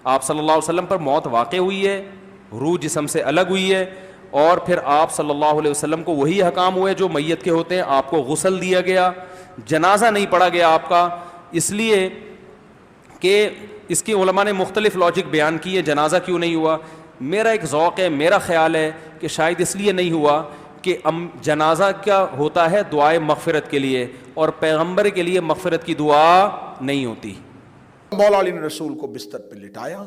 آپ صلی اللہ علیہ وسلم پر موت واقع ہوئی ہے، روح جسم سے الگ ہوئی ہے، اور پھر آپ صلی اللہ علیہ وسلم کو وہی احکام ہوئے جو میت کے ہوتے ہیں. آپ کو غسل دیا گیا، جنازہ نہیں پڑھا گیا آپ کا، اس لیے کہ اس کی علماء نے مختلف لاجک بیان کی ہے جنازہ کیوں نہیں ہوا. میرا ایک ذوق ہے، میرا خیال ہے کہ شاید اس لیے نہیں ہوا کہ جنازہ کیا ہوتا ہے دعائے مغفرت کے لیے، اور پیغمبر کے لیے مغفرت کی دعا نہیں ہوتی. مولا علی نے رسول کو بستر پہ لٹایا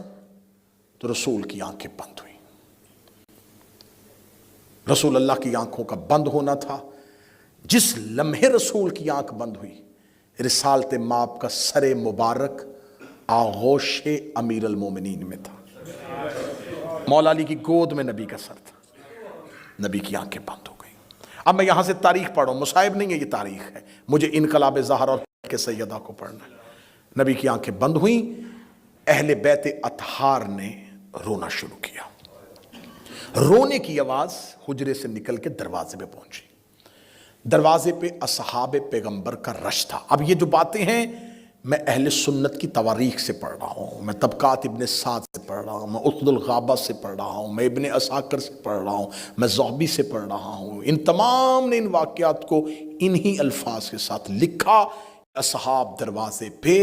تو رسول کی آنکھیں بند ہوئی. رسول اللہ کی آنکھوں کا بند ہونا تھا. جس لمحے رسول کی آنکھ بند ہوئی، رسالت مآب کا سر مبارک آغوش امیر المومنین میں تھا. مولا علی کی گود میں نبی کا سر تھا. نبی کی آنکھیں بند ہو گئی. اب میں یہاں سے تاریخ پڑھوں، مصائب نہیں ہے، یہ تاریخ ہے. مجھے انقلاب زہرا اور کے سیدہ کو پڑھنا ہے. نبی کی آنکھیں بند ہوئیں. اہل بیت اطہار نے رونا شروع کیا. رونے کی آواز حجرے سے نکل کے دروازے پہ پہنچی. دروازے پہ اصحاب پیغمبر کا رش تھا. اب یہ جو باتیں ہیں میں اہل سنت کی تواریخ سے پڑھ رہا ہوں، میں طبقات ابن سعد سے پڑھ رہا ہوں، میں اسد الغابہ سے پڑھ رہا ہوں، میں ابن اساکر سے پڑھ رہا ہوں، میں زہبی سے پڑھ رہا ہوں. ان تمام نے ان واقعات کو انہی الفاظ کے ساتھ لکھا. اصحاب دروازے پہ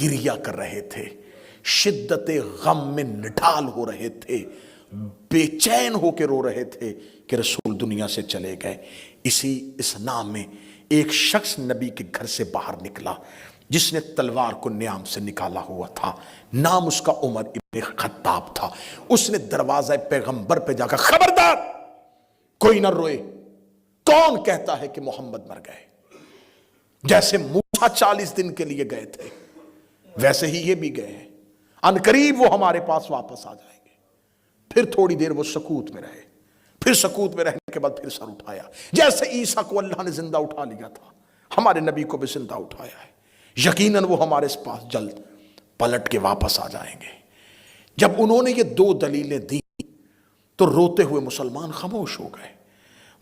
گریہ کر رہے تھے، شدت غم میں نڈھال ہو رہے تھے، بے چین ہو کے رو رہے تھے کہ رسول دنیا سے چلے گئے. اسی اسنا میں ایک شخص نبی کے گھر سے باہر نکلا جس نے تلوار کو نیام سے نکالا ہوا تھا. نام اس کا عمر ابن خطاب تھا. اس نے دروازہ پیغمبر پہ جا کر خبردار کوئی نہ روئے. کون کہتا ہے کہ محمد مر گئے؟ جیسے موسیٰ 40 دن کے لیے گئے تھے ویسے ہی یہ بھی گئے ہیں. ان قریب وہ ہمارے پاس واپس آ جائیں گے. پھر تھوڑی دیر وہ سکوت میں رہے. پھر سکوت میں رہنے کے بعد پھر سر اٹھایا. جیسے عیسیٰ کو اللہ نے زندہ اٹھا لیا تھا، ہمارے نبی کو بھی زندہ اٹھایا ہے. یقیناً وہ ہمارے پاس جلد پلٹ کے واپس آ جائیں گے. جب انہوں نے یہ 2 دلیلیں دی تو روتے ہوئے مسلمان خاموش ہو گئے.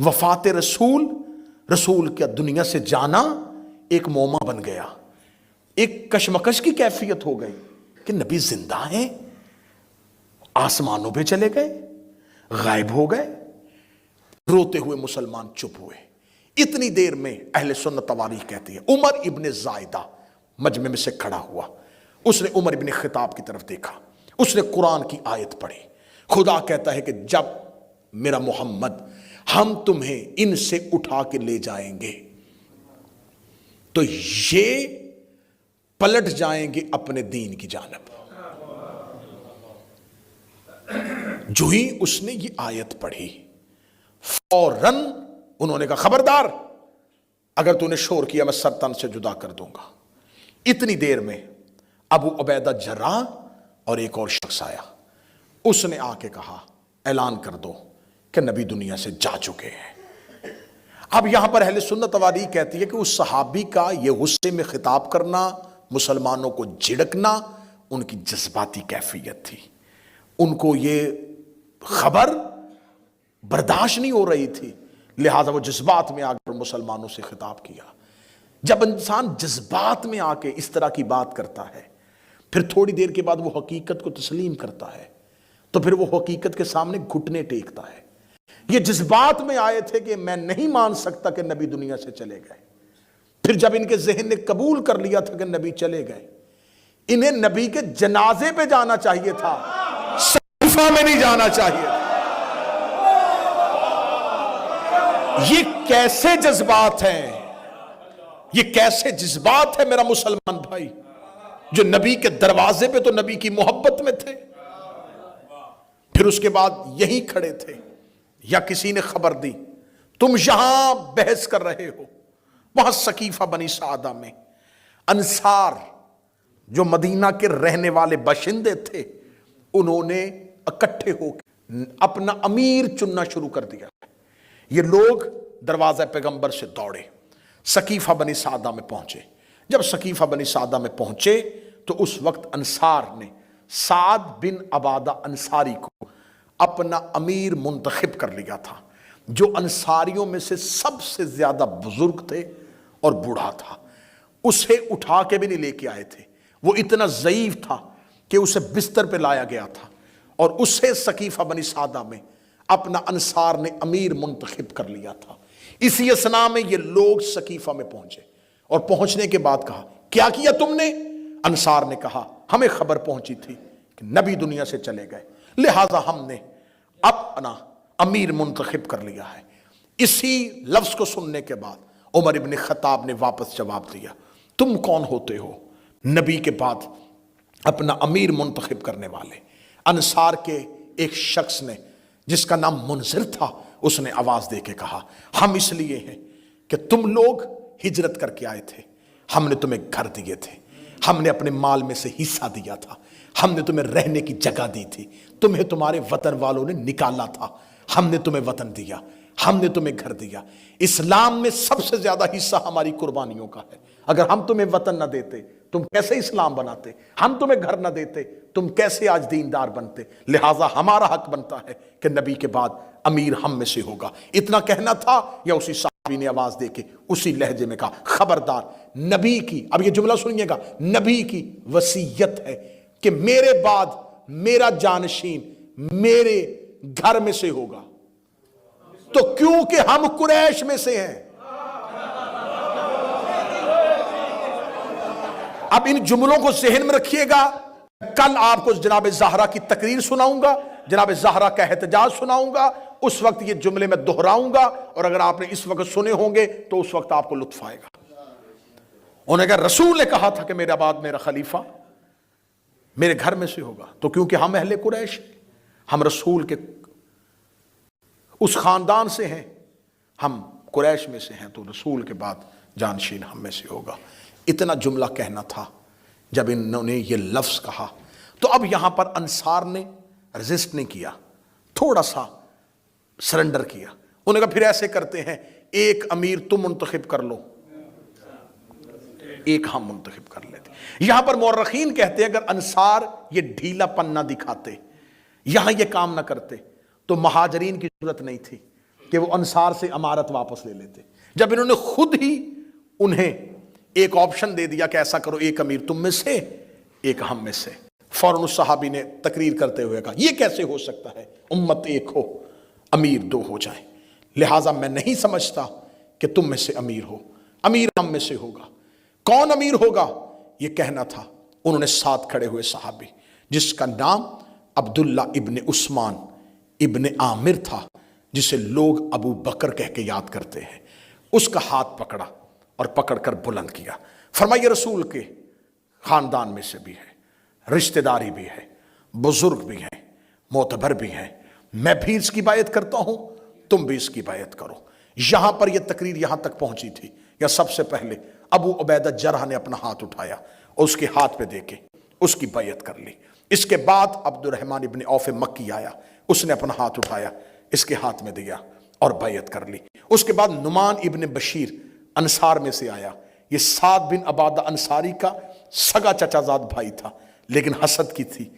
وفات رسول، رسول کا دنیا سے جانا ایک موما بن گیا. ایک کشمکش کی کیفیت ہو گئی کہ نبی زندہ ہیں، آسمانوں پہ چلے گئے، غائب ہو گئے. روتے ہوئے مسلمان چپ ہوئے. اتنی دیر میں اہل سنت تواریخ کہتی ہے عمر ابن زائدہ مجمع میں سے کھڑا ہوا. اس نے عمر ابن خطاب کی طرف دیکھا. اس نے قرآن کی آیت پڑھی. خدا کہتا ہے کہ جب میرا محمد ہم تمہیں ان سے اٹھا کے لے جائیں گے تو یہ پلٹ جائیں گے اپنے دین کی جانب. جو ہی اس نے یہ آیت پڑھی فوراً انہوں نے کہا خبردار، اگر تو نے شور کیا میں سر تن سے جدا کر دوں گا. اتنی دیر میں ابو عبیدہ جراح اور ایک اور شخص آیا. اس نے آ کے کہا اعلان کر دو کہ نبی دنیا سے جا چکے ہیں. اب یہاں پر اہل سنت تواریخ کہتی ہے کہ اس صحابی کا یہ غصے میں خطاب کرنا، مسلمانوں کو جھڑکنا ان کی جذباتی کیفیت تھی. ان کو یہ خبر برداشت نہیں ہو رہی تھی، لہٰذا وہ جذبات میں آ کر مسلمانوں سے خطاب کیا. جب انسان جذبات میں آ کے اس طرح کی بات کرتا ہے پھر تھوڑی دیر کے بعد وہ حقیقت کو تسلیم کرتا ہے تو پھر وہ حقیقت کے سامنے گھٹنے ٹیکتا ہے. یہ جذبات میں آئے تھے کہ میں نہیں مان سکتا کہ نبی دنیا سے چلے گئے. پھر جب ان کے ذہن نے قبول کر لیا تھا کہ نبی چلے گئے، انہیں نبی کے جنازے پہ جانا چاہیے تھا، صحیفہ میں نہیں جانا چاہیے تھا. یہ کیسے جذبات ہیں، یہ کیسے جذبات ہے میرا مسلمان بھائی، جو نبی کے دروازے پہ تو نبی کی محبت میں تھے، پھر اس کے بعد یہیں کھڑے تھے. یا کسی نے خبر دی تم یہاں بحث کر رہے ہو. وہاں سقیفہ بنی سعدہ میں انصار جو مدینہ کے رہنے والے باشندے تھے انہوں نے اکٹھے ہو کے اپنا امیر چننا شروع کر دیا. یہ لوگ دروازہ پیغمبر سے دوڑے، سقیفہ بنی سعدہ میں پہنچے. جب سقیفہ بنی سعدہ میں پہنچے تو اس وقت انصار نے سعد بن عبادہ انصاری کو اپنا امیر منتخب کر لیا تھا، جو انصاریوں میں سے سب سے زیادہ بزرگ تھے اور بوڑھا تھا. اسے اٹھا کے بھی نہیں لے کے آئے تھے. وہ اتنا ضعیف تھا کہ اسے بستر پہ لایا گیا تھا اور اسے سقیفہ بنی سعدہ میں اپنا انصار نے امیر منتخب کر لیا تھا۔ اسی اثنا میں یہ لوگ سقیفہ میں پہنچے اور پہنچنے کے بعد کہا کیا کیا تم نے؟ انصار نے کہا ہمیں خبر پہنچی تھی کہ نبی دنیا سے چلے گئے، لہٰذا ہم نے اپنا امیر منتخب کر لیا ہے۔ اسی لفظ کو سننے کے بعد عمر ابن خطاب نے واپس جواب دیا تم کون ہوتے ہو نبی کے بعد اپنا امیر منتخب کرنے والے؟ انصار کے ایک شخص نے جس کا نام منذر تھا اس نے آواز دے کے کہا ہم اس لیے ہیں کہ تم لوگ ہجرت کر کے آئے تھے، ہم نے تمہیں گھر دیے تھے، ہم نے اپنے مال میں سے حصہ دیا تھا، ہم نے تمہیں رہنے کی جگہ دی تھی، تمہیں تمہارے وطن والوں نے نکالا تھا، ہم نے تمہیں وطن دیا، ہم نے تمہیں گھر دیا۔ اسلام میں سب سے زیادہ حصہ ہماری قربانیوں کا ہے۔ اگر ہم تمہیں وطن نہ دیتے تم کیسے اسلام بناتے؟ ہم تمہیں گھر نہ دیتے تم کیسے آج دیندار بنتے؟ لہٰذا ہمارا حق بنتا ہے کہ نبی کے بعد امیر ہم میں سے ہوگا۔ اتنا کہنا تھا یا اسی صحابی نے آواز دے کے اسی لہجے میں کہا خبردار، نبی کی، اب یہ جملہ سنیے گا، نبی کی وصیت ہے کہ میرے بعد میرا جانشین میرے گھر میں سے ہوگا، تو کیونکہ ہم قریش میں سے ہیں۔ اب ان جملوں کو ذہن میں رکھیے گا، کل آپ کو جناب زہرا کی تقریر سناؤں گا، جناب زہرا کا احتجاج سناؤں گا، اس وقت یہ جملے میں دہراؤں گا، اور اگر آپ نے اس وقت سنے ہوں گے تو اس وقت آپ کو لطف آئے گا۔ انہوں نے کہا رسول نے کہا تھا کہ میرے بعد میرا خلیفہ میرے گھر میں سے ہوگا، تو کیونکہ ہم اہل قریش ہیں، ہم رسول کے اس خاندان سے ہیں، ہم قریش میں سے ہیں، تو رسول کے بعد جانشین ہم میں سے ہوگا۔ اتنا جملہ کہنا تھا۔ جب انہوں نے یہ لفظ کہا تو اب یہاں پر انصار نے ریزسٹ نہیں کیا، تھوڑا سا سرنڈر کیا۔ انہوں نے کہا پھر ایسے کرتے ہیں، ایک امیر تم منتخب کر لو، ایک ہم منتخب کر لیتے۔ یہاں پر مورخین کہتے ہیں اگر انصار یہ ڈھیلا پن نہ دکھاتے، یہاں یہ کام نہ کرتے، تو مہاجرین کی ضرورت نہیں تھی کہ وہ انصار سے امارت واپس لے لیتے۔ جب انہوں نے خود ہی انہیں ایک آپشن دے دیا کہ ایسا کرو، ایک امیر تم میں سے ایک ہم میں سے، فوراً اس صحابی نے تقریر کرتے ہوئے کہا یہ کیسے ہو سکتا ہے، امت ایک ہو امیر دو ہو جائیں، لہٰذا میں نہیں سمجھتا کہ تم میں سے امیر ہو، امیر ہم میں سے ہوگا۔ کون امیر ہوگا یہ کہنا تھا۔ انہوں نے ساتھ کھڑے ہوئے صحابی جس کا نام عبداللہ ابن عثمان ابن عامر تھا، جسے لوگ ابو بکر کہہ کے یاد کرتے ہیں، اس کا ہاتھ پکڑا اور پکڑ کر بلند کیا، فرمایا رسول کے خاندان میں سے بھی ہے، رشتہ داری بھی ہے، بزرگ بھی ہیں، معتبر بھی ہیں، میں بھی اس کی بیعت کرتا ہوں، تم بھی اس کی بیعت کرو۔ یہاں پر یہ تقریر یہاں تک پہنچی تھی یا سب سے پہلے ابو عبیدہ جرح نے اپنا ہاتھ اٹھایا اور اس کے ہاتھ پہ دے کے اس کی بیعت کر لی۔ اس کے بعد عبد الرحمن ابن عوف مکی آیا، اس نے اپنا ہاتھ اٹھایا، اس کے ہاتھ میں دیا اور بیعت کر لی۔ اس کے بعد نعمان ابن بشیر انصار میں سے آیا، یہ سعد بن عبادہ انصاری کا سگا چچا زاد بھائی تھا، لیکن حسد کی تھی،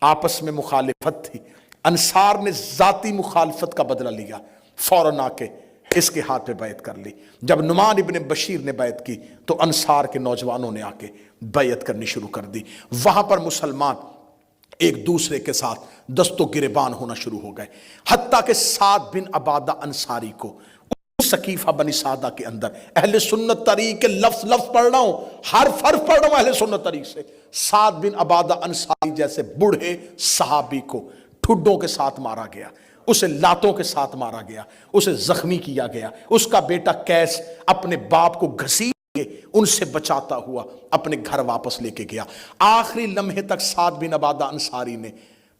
آپس میں مخالفت تھی، انصار نے ذاتی مخالفت کا بدلہ لیا، فوراً آ کے اس کے ہاتھ پہ بیعت کر لی۔ جب نعمان ابن بشیر نے بیعت کی تو انصار کے نوجوانوں نے آ کے بیعت کرنی شروع کر دی۔ وہاں پر مسلمان ایک دوسرے کے ساتھ دست و گریبان ہونا شروع ہو گئے، حتیٰ کہ سعد بن عبادہ انصاری کو سقیفہ بنی سعدہ کے اندر، اہل سنت طریق کے لفظ پڑھ رہا ہوں، حرف پڑھ رہا ہوں اہل سنت طریق سے، سعد بن عبادہ انصاری جیسے بوڑھے صحابی کو ٹھڈوں کے ساتھ مارا گیا، اسے لاتوں کے ساتھ مارا گیا، اسے زخمی کیا گیا۔ اس کا بیٹا قیس اپنے باپ کو گھسیٹ کے ان سے بچاتا ہوا اپنے گھر واپس لے کے گیا۔ آخری لمحے تک سعد بن عبادہ انصاری نے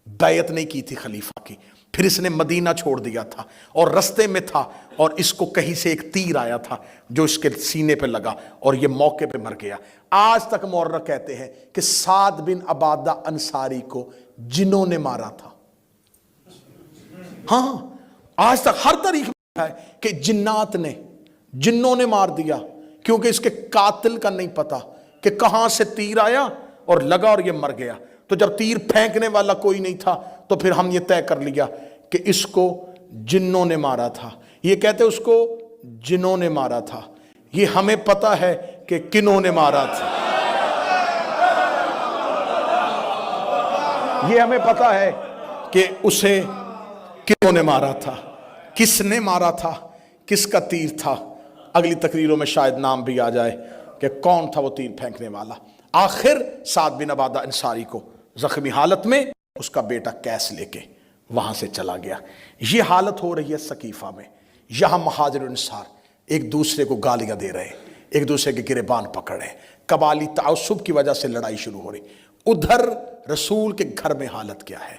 بیعت نہیں کی تھی خلیفہ کی، پھر اس نے مدینہ چھوڑ دیا تھا اور رستے میں تھا اور اس کو کہیں سے ایک تیر آیا تھا جو اس کے سینے پہ لگا اور یہ موقع پہ مر گیا۔ آج تک مورخ کہتے ہیں کہ سعد بن عبادہ انصاری کو جنوں نے مارا تھا۔ ہاں آج تک ہر طریقے میں ہے کہ جنوں نے مار دیا، کیونکہ اس کے قاتل کا نہیں پتا کہ کہاں سے تیر آیا اور لگا اور یہ مر گیا۔ تو جب تیر پھینکنے والا کوئی نہیں تھا تو پھر ہم یہ طے کر لیا کہ اس کو جنوں نے مارا تھا۔ یہ کہتے اس کو جنوں نے مارا تھا، یہ ہمیں پتا ہے کہ کنوں نے مارا تھا۔ یہ ہمیں پتا ہے کہ اسے کیوں نے مارا تھا، کس نے مارا تھا، کس کا تیر تھا. اگلی تقریروں میں شاید نام بھی آ جائے کہ کون تھا وہ تیر پھینکنے والا. آخر سعد بن عبادہ انصاری کو زخمی حالت میں اس کا بیٹا کیس لے کے وہاں سے چلا گیا. یہ حالت ہو رہی ہے سقیفہ میں. یہاں مہاجر انصار ایک دوسرے کو گالیاں دے رہے ہیں، ایک دوسرے کے گریبان پکڑ رہے ہیں، قبالی تعصب کی وجہ سے لڑائی شروع ہو رہی. ادھر رسول کے گھر میں حالت کیا ہے؟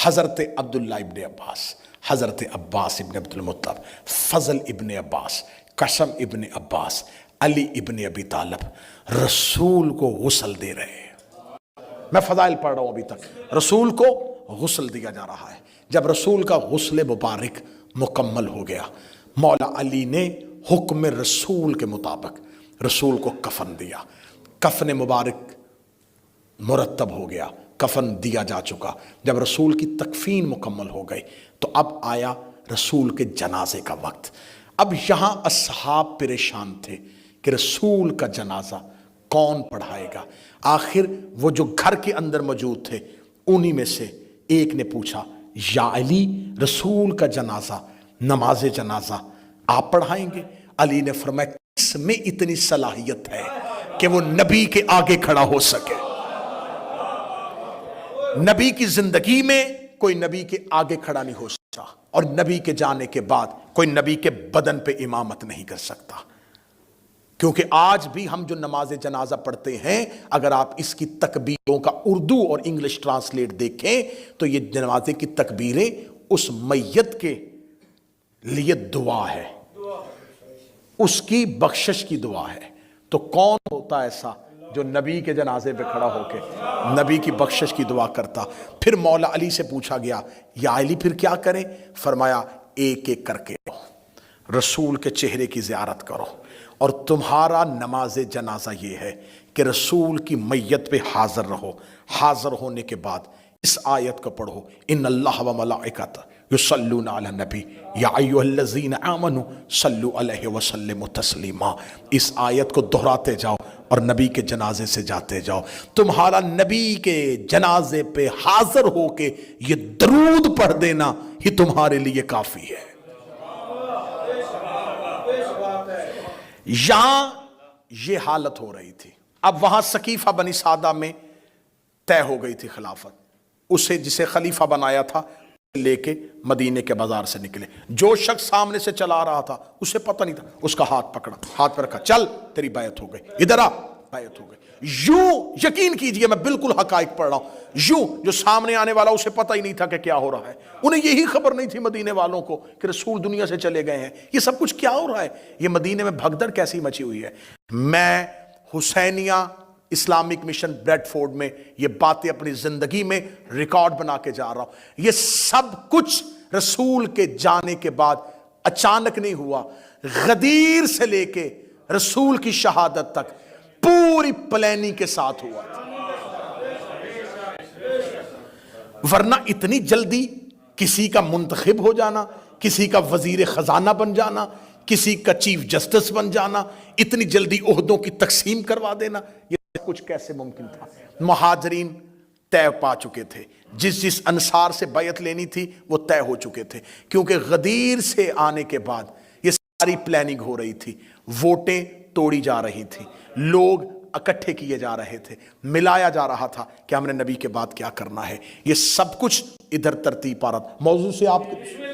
حضرت عبداللہ ابن عباس، حضرت عباس ابن عبد المطلب، فضل ابن عباس، قسم ابن عباس، علی ابن ابی طالب رسول کو غسل دے رہے ہیں. میں فضائل پڑھ رہا ہوں ابھی تک. رسول کو غسل دیا جا رہا ہے. جب رسول کا غسل مبارک مکمل ہو گیا، مولا علی نے حکم رسول کے مطابق رسول کو کفن دیا. کفن مبارک مرتب ہو گیا، کفن دیا جا چکا. جب رسول کی تکفین مکمل ہو گئی تو اب آیا رسول کے جنازے کا وقت. اب یہاں اصحاب پریشان تھے کہ رسول کا جنازہ کون پڑھائے گا. آخر وہ جو گھر کے اندر موجود تھے انہی میں سے ایک نے پوچھا، یا علی، رسول کا جنازہ، نماز جنازہ آپ پڑھائیں گے؟ علی نے فرمایا کس میں اتنی صلاحیت ہے کہ وہ نبی کے آگے کھڑا ہو سکے؟ نبی کی زندگی میں کوئی نبی کے آگے کھڑا نہیں ہو سکتا، اور نبی کے جانے کے بعد کوئی نبی کے بدن پہ امامت نہیں کر سکتا. کیونکہ آج بھی ہم جو نماز جنازہ پڑھتے ہیں، اگر آپ اس کی تکبیروں کا اردو اور انگلش ٹرانسلیٹ دیکھیں تو یہ جنازے کی تکبیریں اس میت کے لیے دعا ہے، اس کی بخشش کی دعا ہے. تو کون ہوتا ایسا جو نبی کے جنازے پہ کھڑا ہو کے نبی کی بخشش کی دعا کرتا؟ پھر مولا علی سے پوچھا گیا، یا علی پھر کیا کریں؟ فرمایا ایک ایک کر کے رسول کے چہرے کی زیارت کرو، اور تمہارا نماز جنازہ یہ ہے کہ رسول کی میت پہ حاضر رہو. حاضر ہونے کے بعد اس آیت کو پڑھو، ان اللہ و ملائکۃ یصلون علی النبی یا ایھا الذین آمنوا صلوا علیہ وسلموا تسلیما. اس آیت کو دہراتے جاؤ اور نبی کے جنازے سے جاتے جاؤ. تمہارا نبی کے جنازے پہ حاضر ہو کے یہ درود پڑھ دینا ہی تمہارے لیے کافی ہے. یہاں یہ حالت ہو رہی تھی. اب وہاں سقیفہ بنی سعدہ میں طے ہو گئی تھی خلافت. اسے جسے خلیفہ بنایا تھا لے کے مدینے کے بازار سے نکلے. جو شخص سامنے سے چلا رہا تھا اسے پتہ نہیں تھا، اس کا ہاتھ پکڑا، ہاتھ پر رکھا، چل تیری بیعت ہو گئی، ادھر آ، بیعت ہو گئی. یوں یقین کیجئے میں بالکل حقائق پڑھ رہا ہوں. یوں جو سامنے آنے والا اسے پتہ ہی نہیں تھا کہ کیا ہو رہا ہے. انہیں یہی خبر نہیں تھی مدینے والوں کو کہ رسول دنیا سے چلے گئے ہیں. یہ سب کچھ کیا ہو رہا ہے؟ یہ مدینے میں بھگدڑ کیسی مچی ہوئی ہے؟ میں حسینیہ اسلامک مشن بریڈ فورڈ میں یہ باتیں اپنی زندگی میں ریکارڈ بنا کے جا رہا ہوں. یہ سب کچھ رسول کے جانے کے بعد اچانک نہیں ہوا. غدیر سے لے کے رسول کی شہادت تک پوری پلاننگ کے ساتھ ہوا. ورنہ اتنی جلدی کسی کا منتخب ہو جانا، کسی کا وزیر خزانہ بن جانا، کسی کا چیف جسٹس بن جانا، اتنی جلدی عہدوں کی تقسیم کروا دینا، یہ کچھ کیسے ممکن تھا؟ مہاجرین طے پا چکے تھے، جس انصار سے بیعت لینی تھی وہ طے ہو چکے تھے. کیونکہ غدیر سے آنے کے بعد یہ ساری پلاننگ ہو رہی تھی. ووٹیں توڑی جا رہی تھی، لوگ اکٹھے کیے جا رہے تھے، ملایا جا رہا تھا کہ ہم نے نبی کے بعد کیا کرنا ہے. یہ سب کچھ ادھر ترتیب پا رہا. موضوع سے آپ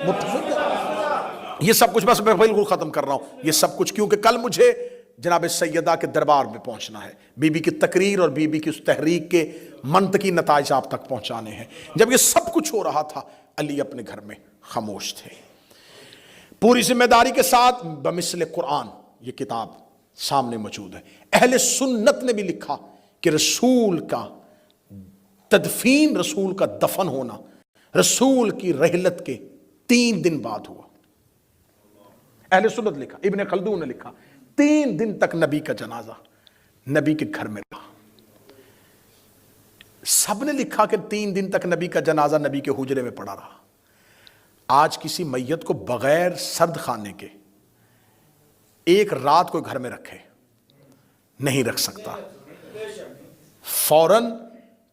متفق ہیں؟ یہ سب کچھ بس میں بالکل ختم کر رہا ہوں. یہ سب کچھ کیونکہ کل مجھے جناب سیدہ کے دربار میں پہنچنا ہے، بی بی کی تقریر اور بی بی کی اس تحریک کے منطقی نتائج آپ تک پہنچانے ہیں. جب یہ سب کچھ ہو رہا تھا علی اپنے گھر میں خاموش تھے. پوری ذمہ داری کے ساتھ بمثل قرآن یہ کتاب سامنے موجود ہے. اہل سنت نے بھی لکھا کہ رسول کا تدفین، رسول کا دفن ہونا رسول کی رحلت کے 3 دن بعد ہوا. اہل سنت لکھا، ابن خلدون نے لکھا 3 دن تک نبی کا جنازہ نبی کے گھر میں رہا. سب نے لکھا کہ 3 دن تک نبی کا جنازہ نبی کے حجرے میں پڑا رہا. آج کسی میت کو بغیر سرد خانے کے ایک رات کو گھر میں رکھے نہیں رکھ سکتا. فوراً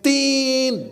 3